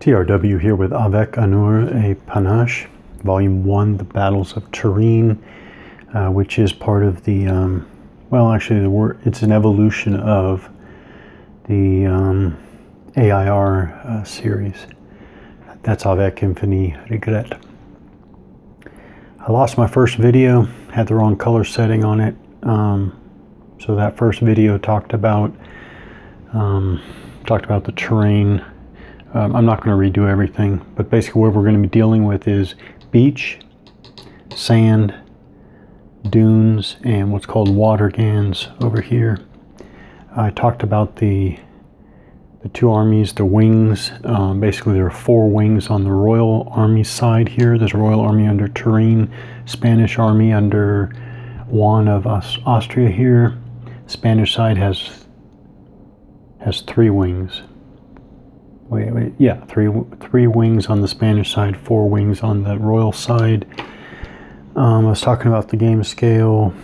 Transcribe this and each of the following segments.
TRW here with Avec, Honneur, a Panache, Volume 1, The Battles of Turenne, which is part of the, it's an evolution of the AIR series. That's Avec, Infantry, Regret. I lost my first video, had the wrong color setting on it, so that first video talked about the terrain. I'm not going to redo everything, but basically what we're going to be dealing with is beach, sand, dunes, and what's called water gans over here. I talked about the two armies, the wings. Basically there are 4 wings on the Royal Army side here. There's a Royal Army under Turenne, Spanish Army under Juan of Austria here. Spanish side has 3 wings. Three wings on the Spanish side, 4 wings on the Royal side. I was talking about the game scale,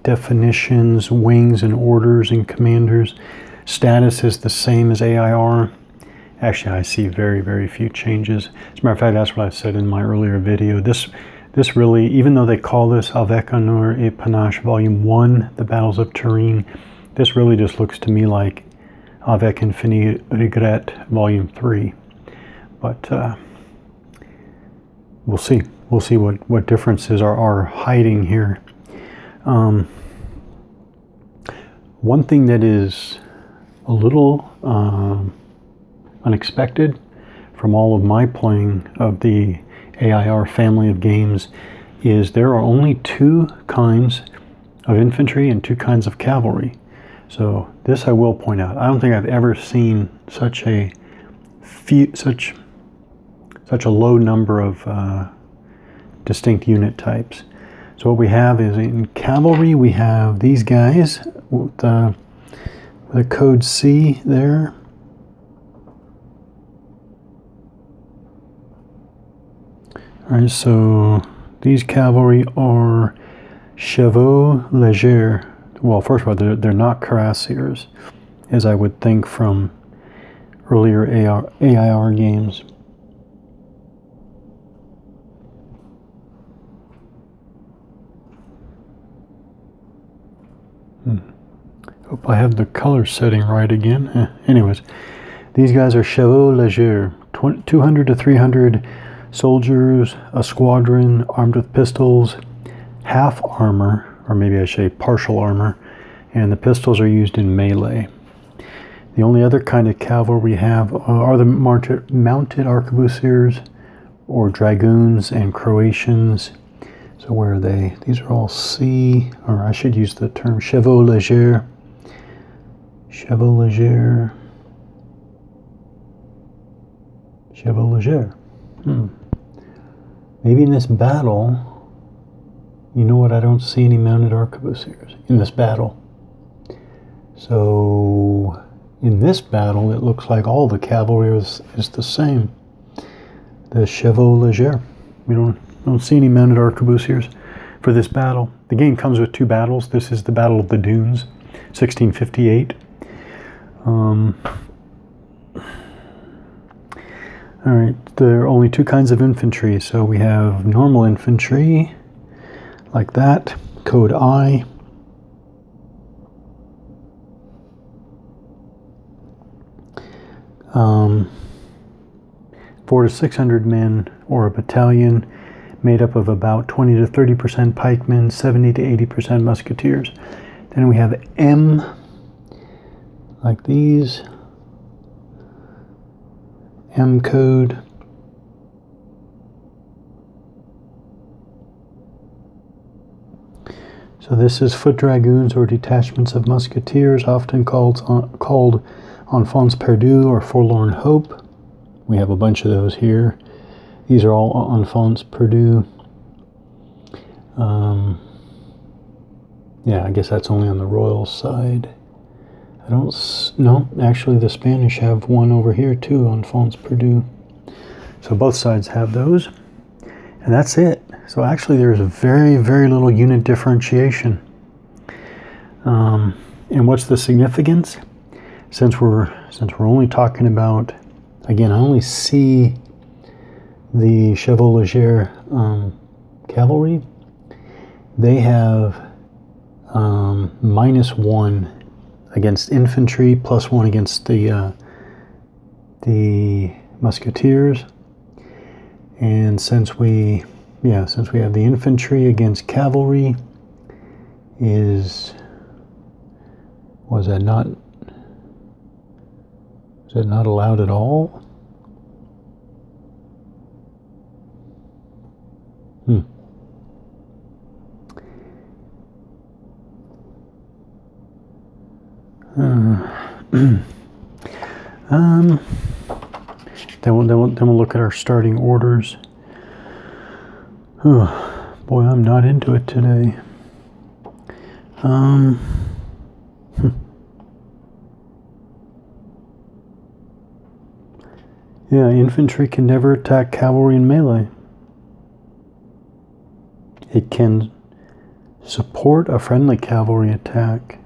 definitions, wings and orders and commanders. Status is the same as AIR. Actually, I see very, very few changes. As a matter of fact, that's what I said in my earlier video. This really, even though they call this Avec, Honneur et Panache Volume 1, The Battles of Turenne, this really just looks to me like Avec, Infantry, Regret Volume 3. But we'll see. We'll see what differences are hiding here. One thing that is a little unexpected from all of my playing of the AIR family of games is there are only 2 kinds of infantry and 2 kinds of cavalry. So this I will point out. I don't think I've ever seen such a low number of distinct unit types. So what we have is in cavalry we have these guys with a code C there. All right, so these cavalry are chevaux légers. Well, first of all, they're not cuirassiers, as I would think from earlier AIR games. Hope I have the color setting right again. Anyways, these guys are chevaux légers, 200 to 300 soldiers, a squadron armed with pistols, half armor, or maybe I should say partial armor, and the pistols are used in melee. The only other kind of cavalry we have are the mounted arquebusiers, or dragoons and Croatians. So where are they? These are all C, or I should use the term chevaux légers. Chevaux légers. Chevaux légers. Maybe in this battle, you know what, I don't see any mounted arquebusiers in this battle. So in this battle, it looks like all the cavalry is the same. The chevaux légers. We don't see any mounted arquebusiers for this battle. The game comes with 2 battles. This is the Battle of the Dunes, 1658. All right, there are only 2 kinds of infantry. So we have normal infantry, like that, code I. Um, 400 to 600 men, or a battalion, made up of about 20 to 30% pikemen, 70 to 80% musketeers. Then we have M, like these, M code. So this is foot dragoons or detachments of musketeers, often called enfants perdus or forlorn hope. We have a bunch of those here. These are all enfants perdus. Yeah, I guess that's only on the Royal side. No, actually the Spanish have one over here too, enfants perdus. So both sides have those. And that's it. So actually there's very, very little unit differentiation. And what's the significance? Since we're only talking about Again, I only see the Chevaulegers cavalry. They have -1 against infantry, +1 against the musketeers. And since we have the infantry against cavalry, was that not allowed at all? Then we'll look at our starting orders. Oh, boy, I'm not into it today. Yeah, infantry can never attack cavalry in melee. It can support a friendly cavalry attack.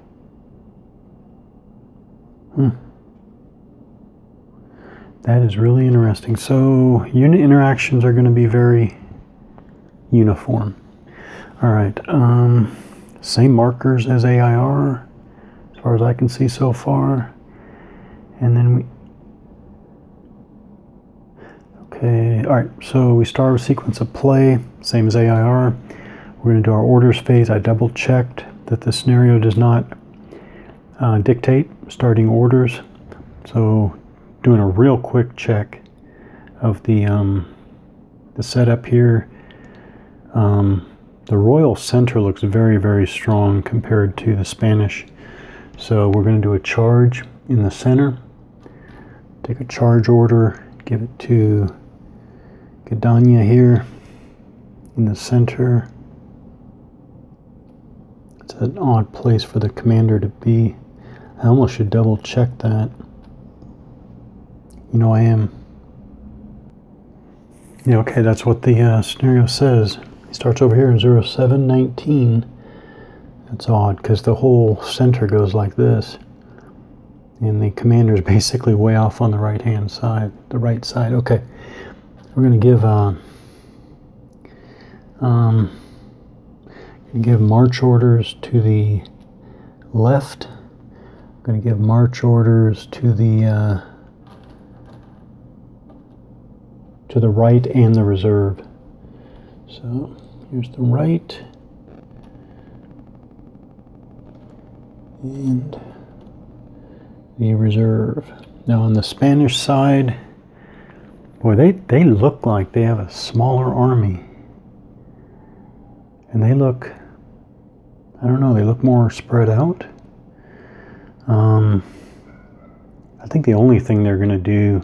That is really interesting. So unit interactions are going to be very uniform. All right, same markers as AIR, as far as I can see so far. And then okay, all right, so we start with sequence of play, same as AIR. We're going to do our orders phase. I double checked that the scenario does not dictate starting orders. So doing a real quick check of the setup here. The Royal Center looks very, very strong compared to the Spanish. So we're going to do a charge in the center. Take a charge order, give it to Gadania here in the center. It's an odd place for the commander to be. I almost should double check that. You know I am. Yeah, okay, that's what the scenario says. It starts over here in 0719. That's odd, because the whole center goes like this. And the commander's basically way off on the right-hand side, the right side. Okay, we're going to give march orders to the left. I'm going to give march orders to the right and the reserve. So here's the right and the reserve. Now on the Spanish side, boy, they look like they have a smaller army. And they look, I don't know, they look more spread out. I think the only thing they're going to do,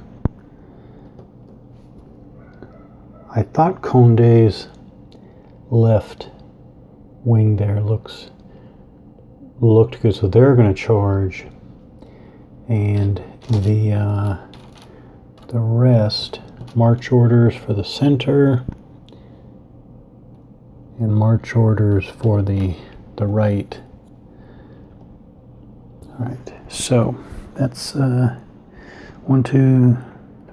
I thought Condé's left wing there looked good, so they're going to charge, and the rest, march orders for the center and march orders for the right. All right, so that's 1, 2,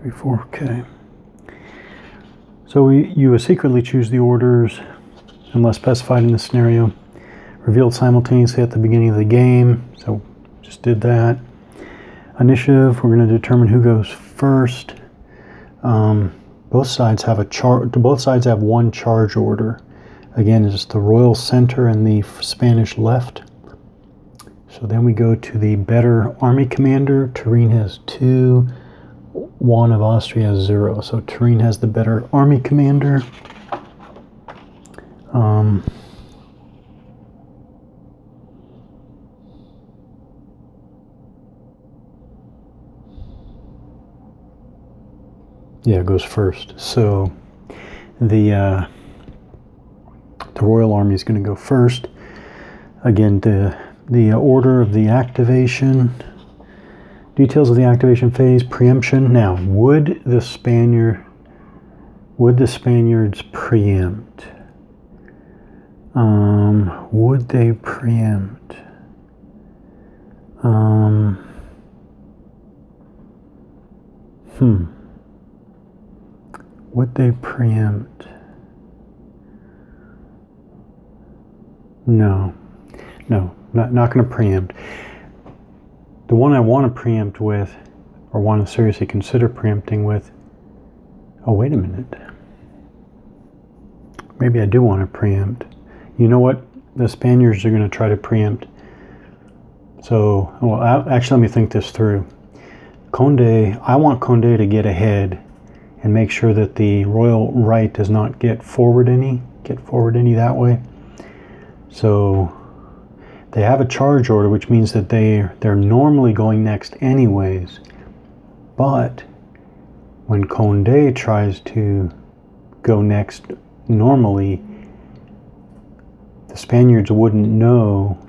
3, 4. Okay. So you secretly choose the orders unless specified in the scenario. Revealed simultaneously at the beginning of the game. So just did that. Initiative, we're going to determine who goes first. Both sides have both sides have one charge order. Again, it's the Royal Center and the Spanish left. So then we go to the better army commander. Turenne has 2. Juan of Austria has 0. So Turenne has the better army commander. Yeah, it goes first. So the Royal Army is going to go first. Again, the order of the activation, details of the activation phase, preemption. Now, would the Spaniards preempt? Would they preempt? Would they preempt? No, not going to preempt. The one I want to preempt with, or want to seriously consider preempting with, oh, wait a minute. Maybe I do want to preempt. You know what? The Spaniards are going to try to preempt. So, well, actually, let me think this through. Condé, I want Condé to get ahead and make sure that the royal right does not get forward any that way. So they have a charge order, which means that they're normally going next anyways. But when Condé tries to go next normally, the Spaniards wouldn't know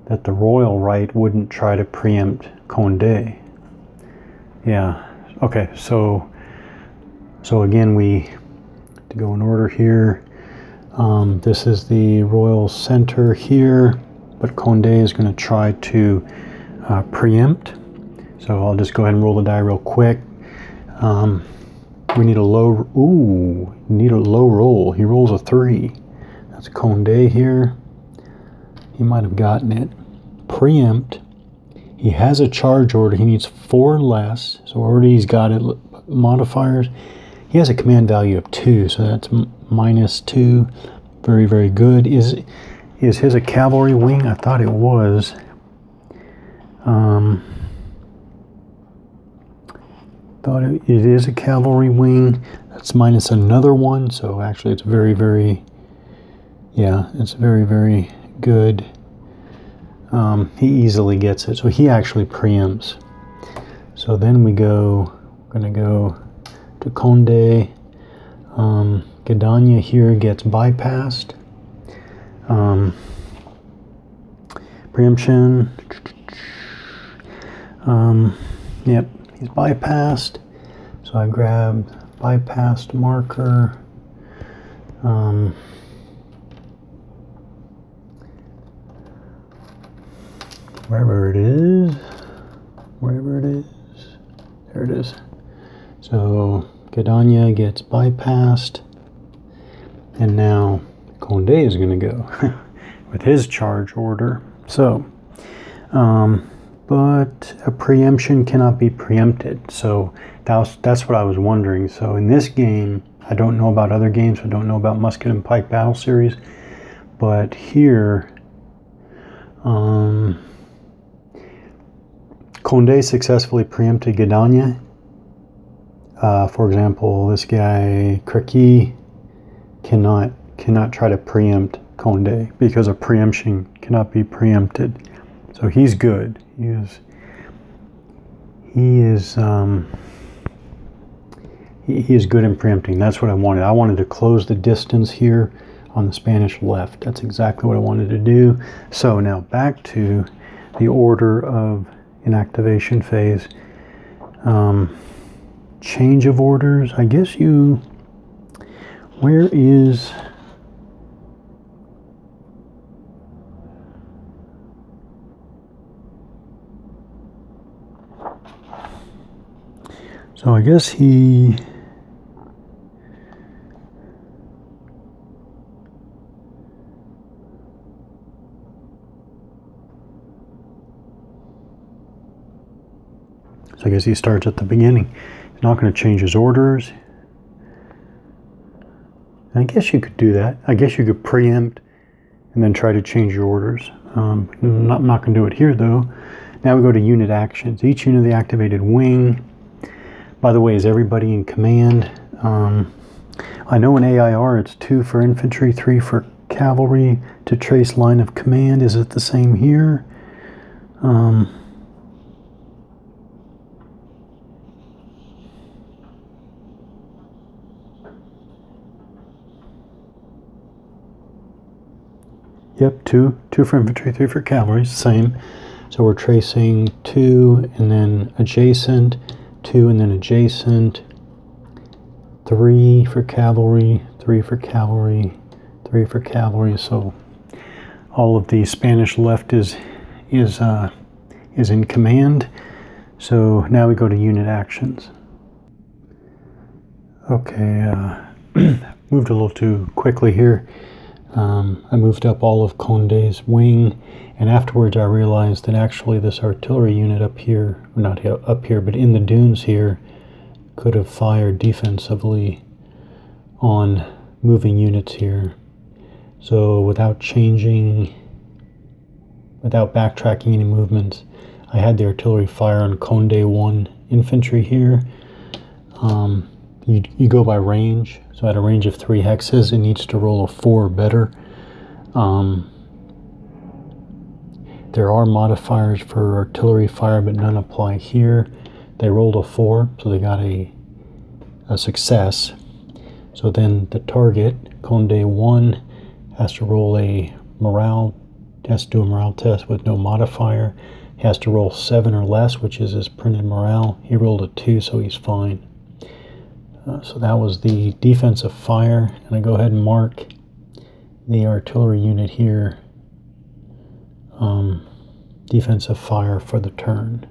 that the royal right wouldn't try to preempt Condé. Yeah, okay, so again, to go in order here, this is the royal center here, but Condé is going to try to preempt. So I'll just go ahead and roll the die real quick. We need a low roll. He rolls a 3. That's Condé here. He might have gotten it. Preempt. He has a charge order. He needs 4 less. So already he's got it. Modifiers. He has a command value of 2, so that's -2. Very, very good. Is his a cavalry wing? I thought it was. Thought it is a cavalry wing. That's minus another 1, so actually it's very, very, yeah, it's very, very good. He easily gets it, so he actually preempts. So then we're gonna go to Condé. Gadania here gets bypassed. Preemption. Yep, he's bypassed. So I grabbed bypassed marker. Wherever it is. There it is. So Gadania gets bypassed, and now Condé is going to go with his charge order. So, but a preemption cannot be preempted. So that's what I was wondering. So in this game, I don't know about other games. I don't know about Musket and Pike Battle Series, but here, Condé successfully preempted Gadania. For example, this guy Crequi cannot try to preempt Condé because a preemption cannot be preempted. So he's good. He is good in preempting. That's what I wanted. I wanted to close the distance here on the Spanish left. That's exactly what I wanted to do. So now back to the order of inactivation phase. Change of orders. I guess where is... So I guess he... So I guess he starts at the beginning. He's not going to change his orders. I guess you could do that. I guess you could preempt and then try to change your orders. I'm not going to do it here though. Now we go to unit actions. Each unit of the activated wing. By the way, is everybody in command? I know in AIR it's 2 for infantry, 3 for cavalry to trace line of command. Is it the same here? Yep, 2 for infantry, 3 for cavalry, same. So we're tracing 2 and then adjacent, 2 and then adjacent, 3 for cavalry, 3 for cavalry, 3 for cavalry. So all of the Spanish left is in command. So now we go to unit actions. Okay, moved a little too quickly here. I moved up all of Condé's wing, and afterwards I realized that actually this artillery unit up here, or not up here, but in the dunes here, could have fired defensively on moving units here. So without backtracking any movements, I had the artillery fire on Condé 1 infantry here. You go by range, so at a range of 3 hexes, it needs to roll a 4 or better. There are modifiers for artillery fire, but none apply here. They rolled a 4, so they got a success. So then the target, Condé 1, has to roll a morale, has to do a morale test with no modifier. He has to roll 7 or less, which is his printed morale. He rolled a 2, so he's fine. So that was the defensive fire, and I go ahead and mark the artillery unit here, defensive fire for the turn.